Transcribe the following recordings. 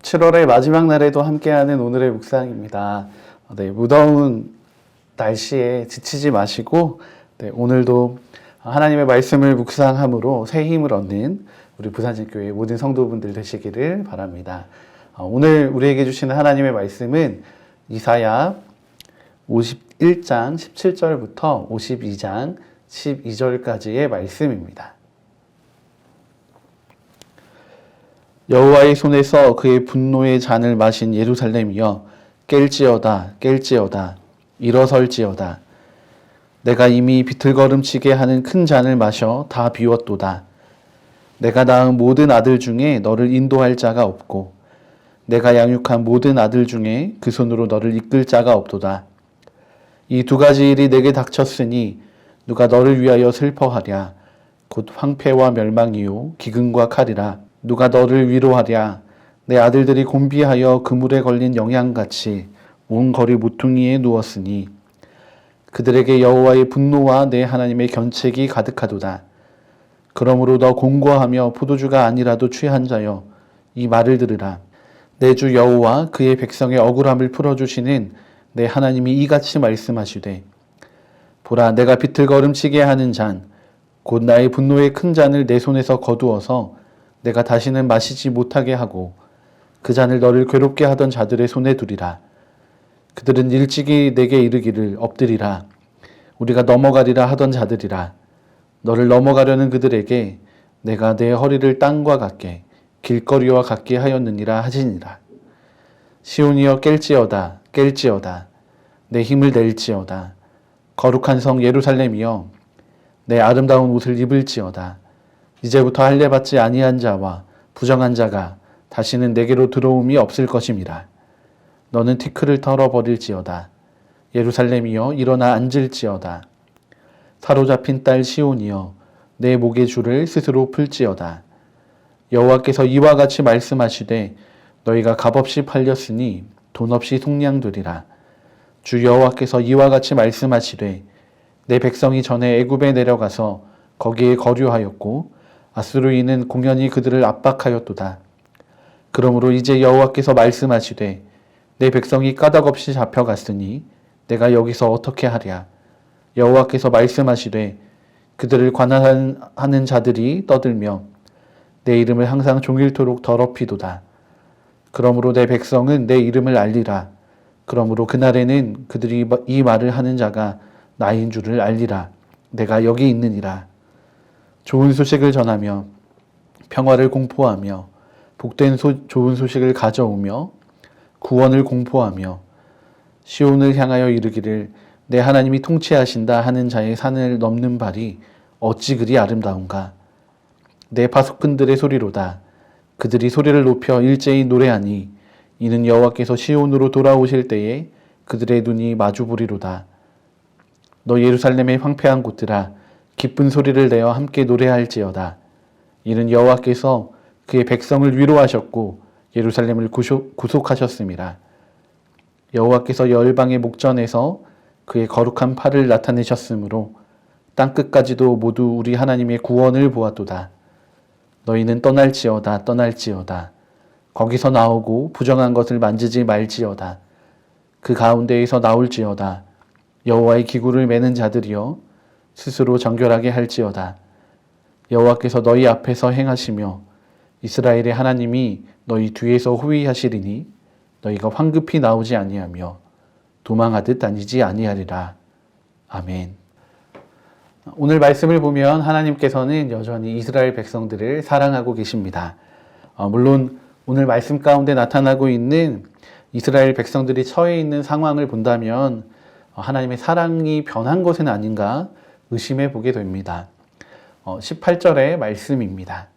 7월의 마지막 날에도 함께하는 오늘의 묵상입니다. 네, 무더운 날씨에 지치지 마시고 오늘도 하나님의 말씀을 묵상함으로 새 힘을 얻는 우리 부산진교회 모든 성도분들 되시기를 바랍니다. 오늘 우리에게 주시는 하나님의 말씀은 이사야 51장 17절부터 52장 12절까지의 말씀입니다. 여호와의 손에서 그의 분노의 잔을 마신 예루살렘이여 깰지어다 깰지어다 일어설지어다. 내가 이미 비틀거름치게 하는 큰 잔을 마셔 다 비웠도다. 내가 낳은 모든 아들 중에 너를 인도할 자가 없고 내가 양육한 모든 아들 중에 그 손으로 너를 이끌 자가 없도다. 이 두 가지 일이 내게 닥쳤으니 누가 너를 위하여 슬퍼하랴. 곧 황폐와 멸망이요 기근과 칼이라. 누가 너를 위로하랴. 내 아들들이 곤비하여 그물에 걸린 영양같이 온 거리 모퉁이에 누웠으니 그들에게 여호와의 분노와 내 하나님의 견책이 가득하도다. 그러므로 너 공고하며 포도주가 아니라도 취한 자여 이 말을 들으라. 내 주 여호와 그의 백성의 억울함을 풀어주시는 내 하나님이 이같이 말씀하시되 보라 내가 비틀거름치게 하는 잔 곧 나의 분노의 큰 잔을 내 손에서 거두어서 내가 다시는 마시지 못하게 하고 그 잔을 너를 괴롭게 하던 자들의 손에 두리라. 그들은 일찍이 내게 이르기를 엎드리라. 우리가 넘어가리라 하던 자들이라. 너를 넘어가려는 그들에게 내가 내 허리를 땅과 같게 길거리와 같게 하였느니라 하시니라. 시온이여 깰지어다 깰지어다 내 힘을 낼지어다. 거룩한 성 예루살렘이여 내 아름다운 옷을 입을지어다. 이제부터 할례받지 아니한 자와 부정한 자가 다시는 내게로 들어옴이 없을 것임이라. 너는 티끌을 털어버릴지어다. 예루살렘이여 일어나 앉을지어다. 사로잡힌 딸 시온이여 내 목의 줄을 스스로 풀지어다. 여호와께서 이와 같이 말씀하시되 너희가 값없이 팔렸으니 돈 없이 속량되리라. 주 여호와께서 이와 같이 말씀하시되 내 백성이 전에 애굽에 내려가서 거기에 거류하였고 아수르인은 공연히 그들을 압박하였도다. 그러므로 이제 여호와께서 말씀하시되 내 백성이 까닭없이 잡혀갔으니 내가 여기서 어떻게 하랴. 여호와께서 말씀하시되 그들을 관할하는 자들이 떠들며 내 이름을 항상 종일토록 더럽히도다. 그러므로 내 백성은 내 이름을 알리라. 그러므로 그날에는 그들이 이 말을 하는 자가 나인 줄을 알리라. 내가 여기 있느니라. 좋은 소식을 전하며 평화를 공포하며 복된 좋은 소식을 가져오며 구원을 공포하며 시온을 향하여 이르기를 내 하나님이 통치하신다 하는 자의 산을 넘는 발이 어찌 그리 아름다운가. 내 파수꾼들의 소리로다. 그들이 소리를 높여 일제히 노래하니 이는 여호와께서 시온으로 돌아오실 때에 그들의 눈이 마주보리로다. 너 예루살렘의 황폐한 곳들아 기쁜 소리를 내어 함께 노래할지어다. 이는 여호와께서 그의 백성을 위로하셨고 예루살렘을 구속하셨음이라. 여호와께서 열방의 목전에서 그의 거룩한 팔을 나타내셨으므로 땅끝까지도 모두 우리 하나님의 구원을 보았도다. 너희는 떠날지어다 떠날지어다. 거기서 나오고 부정한 것을 만지지 말지어다. 그 가운데에서 나올지어다. 여호와의 기구를 매는 자들이여 스스로 정결하게 할지어다. 여호와께서 너희 앞에서 행하시며 이스라엘의 하나님이 너희 뒤에서 호위하시리니 너희가 황급히 나오지 아니하며 도망하듯 다니지 아니하리라. 아멘. 오늘 말씀을 보면 하나님께서는 여전히 이스라엘 백성들을 사랑하고 계십니다. 물론 오늘 말씀 가운데 나타나고 있는 이스라엘 백성들이 처해 있는 상황을 본다면 하나님의 사랑이 변한 것은 아닌가 의심해 보게 됩니다. 18절의 말씀입니다.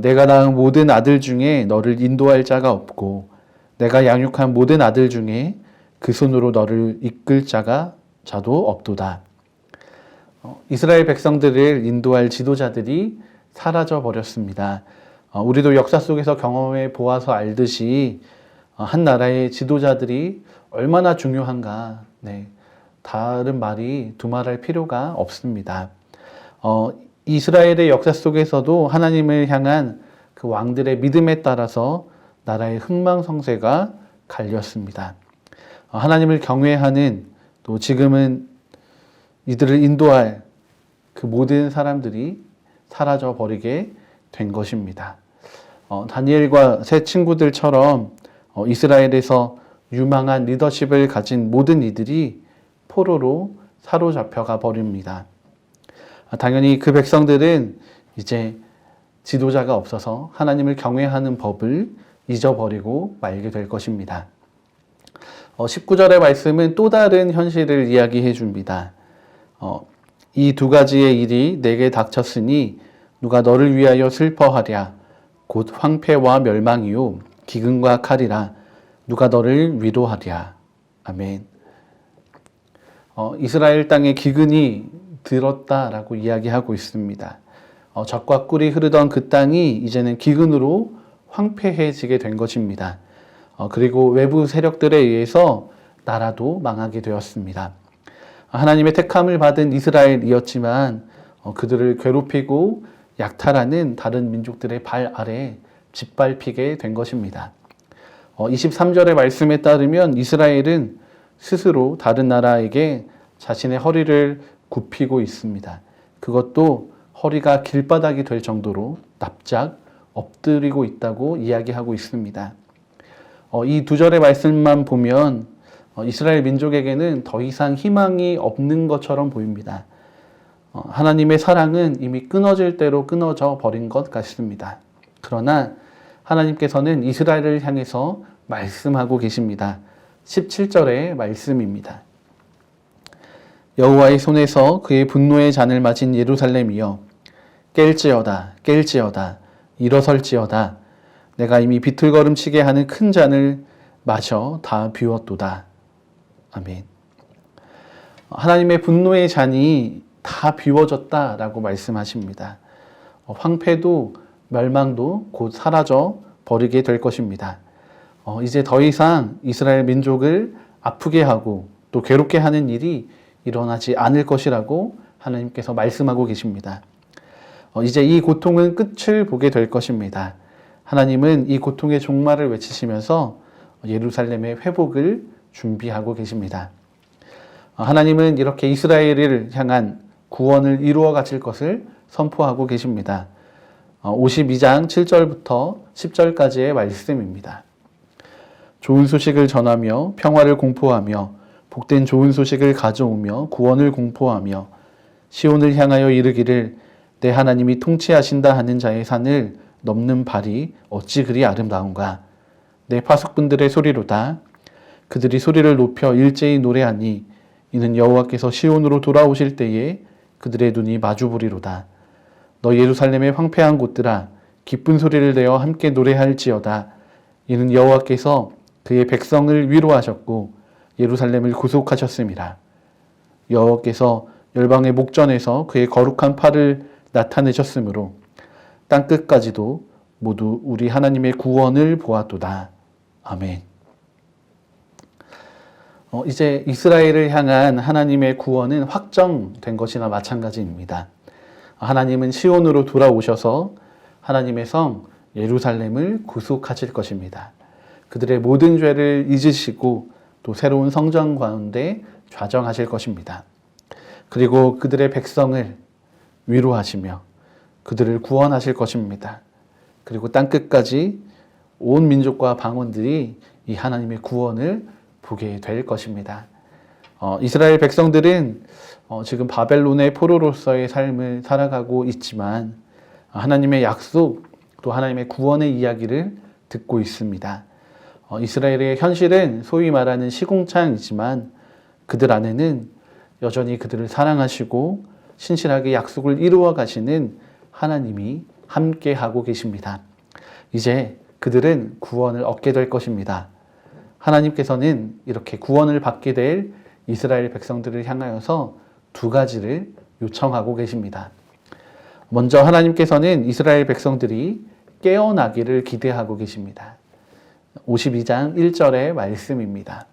내가 낳은 모든 아들 중에 너를 인도할 자가 없고 내가 양육한 모든 아들 중에 그 손으로 너를 이끌 자도 없도다. 이스라엘 백성들을 인도할 지도자들이 사라져 버렸습니다. 우리도 역사 속에서 경험해 보아서 알듯이 한 나라의 지도자들이 얼마나 중요한가, 다른 말이 두말할 필요가 없습니다. 이스라엘의 역사 속에서도 하나님을 향한 그 왕들의 믿음에 따라서 나라의 흥망성쇠가 갈렸습니다. 하나님을 경외하는, 또 지금은 이들을 인도할 그 모든 사람들이 사라져 버리게 된 것입니다. 다니엘과 세 친구들처럼 이스라엘에서 유망한 리더십을 가진 모든 이들이 포로로 사로잡혀가 버립니다. 당연히 그 백성들은 이제 지도자가 없어서 하나님을 경외하는 법을 잊어버리고 말게 될 것입니다. 19절의 말씀은 또 다른 현실을 이야기해 줍니다. 이 두 가지의 일이 내게 닥쳤으니 누가 너를 위하여 슬퍼하랴. 곧 황폐와 멸망이요 기근과 칼이라. 누가 너를 위로하랴. 아멘. 이스라엘 땅에 기근이 들었다라고 이야기하고 있습니다. 젖과 꿀이 흐르던 그 땅이 이제는 기근으로 황폐해지게 된 것입니다. 그리고 외부 세력들에 의해서 나라도 망하게 되었습니다. 하나님의 택함을 받은 이스라엘이었지만 그들을 괴롭히고 약탈하는 다른 민족들의 발 아래 짓밟히게 된 것입니다. 23절의 말씀에 따르면 이스라엘은 스스로 다른 나라에게 자신의 허리를 굽히고 있습니다. 그것도 허리가 길바닥이 될 정도로 납작 엎드리고 있다고 이야기하고 있습니다. 이 두 절의 말씀만 보면 이스라엘 민족에게는 더 이상 희망이 없는 것처럼 보입니다. 하나님의 사랑은 이미 끊어질 대로 끊어져 버린 것 같습니다. 그러나 하나님께서는 이스라엘을 향해서 말씀하고 계십니다. 17절의 말씀입니다. 여호와의 손에서 그의 분노의 잔을 마신 예루살렘이여 깰지어다 깰지어다 일어설지어다 내가 이미 비틀거름치게 하는 큰 잔을 마셔 다 비웠도다. 아멘. 하나님의 분노의 잔이 다 비워졌다라고 말씀하십니다. 황폐도 멸망도 곧 사라져 버리게 될 것입니다. 이제 더 이상 이스라엘 민족을 아프게 하고 또 괴롭게 하는 일이 일어나지 않을 것이라고 하나님께서 말씀하고 계십니다. 이제 이 고통은 끝을 보게 될 것입니다. 하나님은 이 고통의 종말을 외치시면서 예루살렘의 회복을 준비하고 계십니다. 하나님은 이렇게 이스라엘을 향한 구원을 이루어 가실 것을 선포하고 계십니다. 52장 7절부터 10절까지의 말씀입니다. 좋은 소식을 전하며 평화를 공포하며 복된 좋은 소식을 가져오며 구원을 공포하며 시온을 향하여 이르기를 내 하나님이 통치하신다 하는 자의 산을 넘는 발이 어찌 그리 아름다운가. 내 파수꾼들의 소리로다. 그들이 소리를 높여 일제히 노래하니 이는 여호와께서 시온으로 돌아오실 때에 그들의 눈이 마주보리로다. 너 예루살렘의 황폐한 곳들아 기쁜 소리를 내어 함께 노래할지어다. 이는 여호와께서 그의 백성을 위로하셨고 예루살렘을 구속하셨음이라. 여호와께서 열방의 목전에서 그의 거룩한 팔을 나타내셨으므로 땅끝까지도 모두 우리 하나님의 구원을 보았도다. 아멘. 이제 이스라엘을 향한 하나님의 구원은 확정된 것이나 마찬가지입니다. 하나님은 시온으로 돌아오셔서 하나님의 성 예루살렘을 구속하실 것입니다. 그들의 모든 죄를 잊으시고 또 새로운 성전 가운데 좌정하실 것입니다. 그리고 그들의 백성을 위로하시며 그들을 구원하실 것입니다. 그리고 땅끝까지 온 민족과 방언들이 이 하나님의 구원을 보게 될 것입니다. 이스라엘 백성들은 지금 바벨론의 포로로서의 삶을 살아가고 있지만 하나님의 약속 또 하나님의 구원의 이야기를 듣고 있습니다. 이스라엘의 현실은 소위 말하는 시궁창이지만 그들 안에는 여전히 그들을 사랑하시고 신실하게 약속을 이루어 가시는 하나님이 함께하고 계십니다. 이제 그들은 구원을 얻게 될 것입니다. 하나님께서는 이렇게 구원을 받게 될 이스라엘 백성들을 향하여서 두 가지를 요청하고 계십니다. 먼저 하나님께서는 이스라엘 백성들이 깨어나기를 기대하고 계십니다. 52장 1절의 말씀입니다.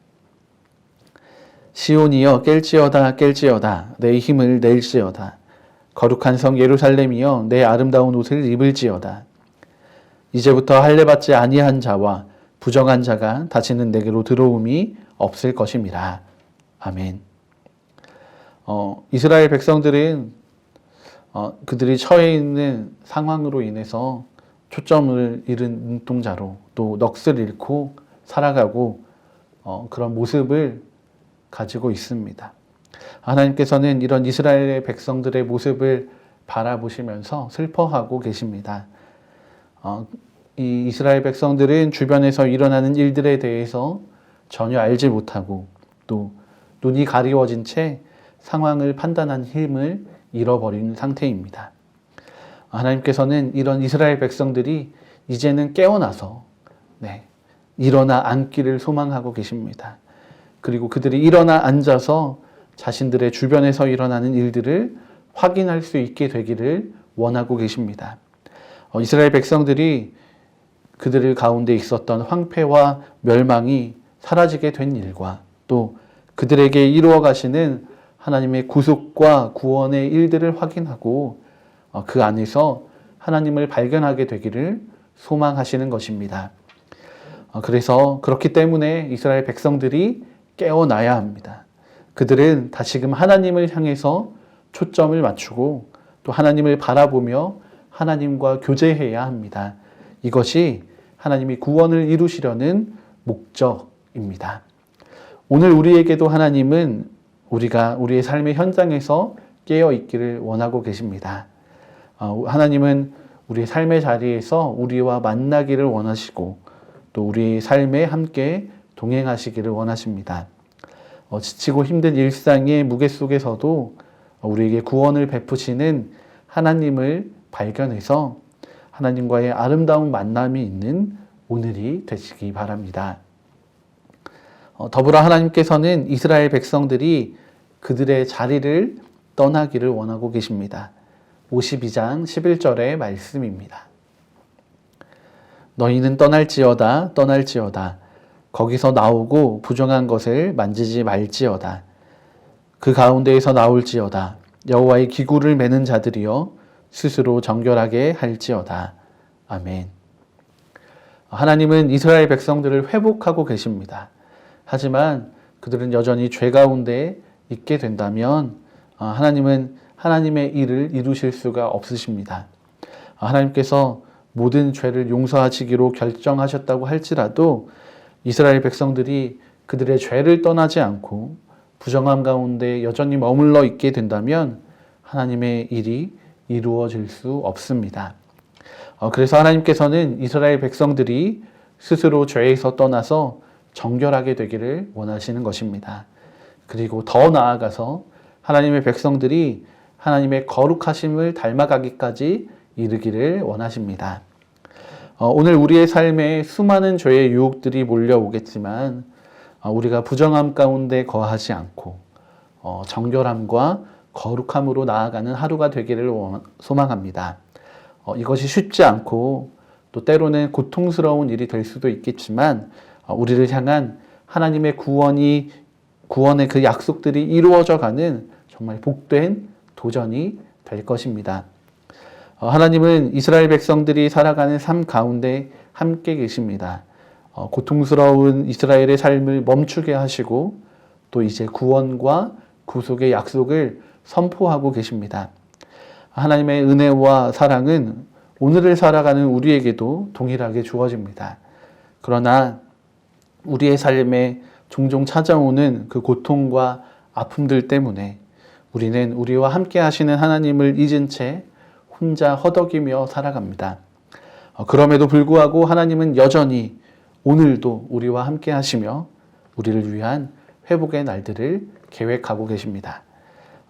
시온이여 깰지어다 깰지어다 내 힘을 낼지어다 거룩한 성 예루살렘이여 내 아름다운 옷을 입을지어다 이제부터 할례 받지 아니한 자와 부정한 자가 다시는 내게로 들어옴이 없을 것임이라. 아멘. 이스라엘 백성들은 그들이 처해 있는 상황으로 인해서 초점을 잃은 눈동자로 또 넋을 잃고 살아가고 그런 모습을 가지고 있습니다. 하나님께서는 이런 이스라엘의 백성들의 모습을 바라보시면서 슬퍼하고 계십니다. 이 이스라엘 백성들은 주변에서 일어나는 일들에 대해서 전혀 알지 못하고 또 눈이 가리워진 채 상황을 판단한 힘을 잃어버린 상태입니다. 하나님께서는 이런 이스라엘 백성들이 이제는 깨어나서 일어나 앉기를 소망하고 계십니다. 그리고 그들이 일어나 앉아서 자신들의 주변에서 일어나는 일들을 확인할 수 있게 되기를 원하고 계십니다. 이스라엘 백성들이 그들 가운데 있었던 황폐와 멸망이 사라지게 된 일과 또 그들에게 이루어 가시는 하나님의 구속과 구원의 일들을 확인하고 그 안에서 하나님을 발견하게 되기를 소망하시는 것입니다. 그래서 그렇기 때문에 이스라엘 백성들이 깨어나야 합니다. 그들은 다시금 하나님을 향해서 초점을 맞추고 또 하나님을 바라보며 하나님과 교제해야 합니다. 이것이 하나님이 구원을 이루시려는 목적입니다. 오늘 우리에게도 하나님은 우리가 우리의 삶의 현장에서 깨어 있기를 원하고 계십니다. 하나님은 우리의 삶의 자리에서 우리와 만나기를 원하시고 또 우리의 삶에 함께 동행하시기를 원하십니다. 지치고 힘든 일상의 무게 속에서도 우리에게 구원을 베푸시는 하나님을 발견해서 하나님과의 아름다운 만남이 있는 오늘이 되시기 바랍니다. 더불어 하나님께서는 이스라엘 백성들이 그들의 자리를 떠나기를 원하고 계십니다. 52장 11절의 말씀입니다. 너희는 떠날지어다 떠날지어다 거기서 나오고 부정한 것을 만지지 말지어다. 그 가운데에서 나올지어다. 여호와의 기구를 매는 자들이여 스스로 정결하게 할지어다. 아멘. 하나님은 이스라엘 백성들을 회복하고 계십니다. 하지만 그들은 여전히 죄 가운데 있게 된다면 하나님은 하나님의 일을 이루실 수가 없으십니다. 하나님께서 모든 죄를 용서하시기로 결정하셨다고 할지라도 이스라엘 백성들이 그들의 죄를 떠나지 않고 부정함 가운데 여전히 머물러 있게 된다면 하나님의 일이 이루어질 수 없습니다. 그래서 하나님께서는 이스라엘 백성들이 스스로 죄에서 떠나서 정결하게 되기를 원하시는 것입니다. 그리고 더 나아가서 하나님의 백성들이 하나님의 거룩하심을 닮아가기까지 이르기를 원하십니다. 오늘 우리의 삶에 수많은 죄의 유혹들이 몰려오겠지만 우리가 부정함 가운데 거하지 않고 정결함과 거룩함으로 나아가는 하루가 되기를 소망합니다. 이것이 쉽지 않고 또 때로는 고통스러운 일이 될 수도 있겠지만 우리를 향한 하나님의 구원의 그 약속들이 이루어져 가는 정말 복된 도전이 될 것입니다. 하나님은 이스라엘 백성들이 살아가는 삶 가운데 함께 계십니다. 고통스러운 이스라엘의 삶을 멈추게 하시고 또 이제 구원과 구속의 약속을 선포하고 계십니다. 하나님의 은혜와 사랑은 오늘을 살아가는 우리에게도 동일하게 주어집니다. 그러나 우리의 삶에 종종 찾아오는 그 고통과 아픔들 때문에 우리는 우리와 함께 하시는 하나님을 잊은 채 혼자 허덕이며 살아갑니다. 그럼에도 불구하고 하나님은 여전히 오늘도 우리와 함께 하시며 우리를 위한 회복의 날들을 계획하고 계십니다.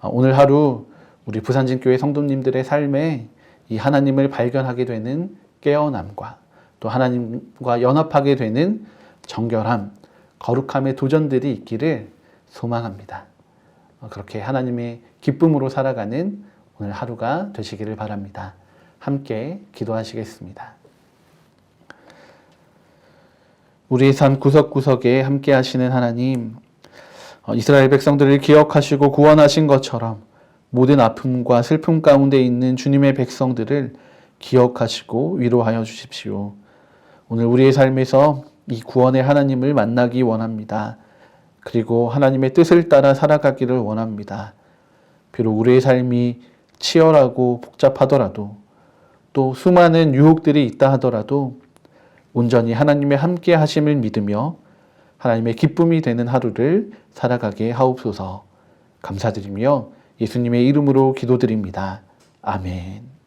오늘 하루 우리 부산진교회 성도님들의 삶에 이 하나님을 발견하게 되는 깨어남과 또 하나님과 연합하게 되는 정결함, 거룩함의 도전들이 있기를 소망합니다. 그렇게 하나님의 기쁨으로 살아가는 오늘 하루가 되시기를 바랍니다. 함께 기도하시겠습니다. 우리의 삶 구석구석에 함께 하시는 하나님, 이스라엘 백성들을 기억하시고 구원하신 것처럼 모든 아픔과 슬픔 가운데 있는 주님의 백성들을 기억하시고 위로하여 주십시오. 오늘 우리의 삶에서 이 구원의 하나님을 만나기 원합니다. 그리고 하나님의 뜻을 따라 살아가기를 원합니다. 비록 우리의 삶이 치열하고 복잡하더라도 또 수많은 유혹들이 있다 하더라도 온전히 하나님의 함께 하심을 믿으며 하나님의 기쁨이 되는 하루를 살아가게 하옵소서. 감사드리며 예수님의 이름으로 기도드립니다. 아멘.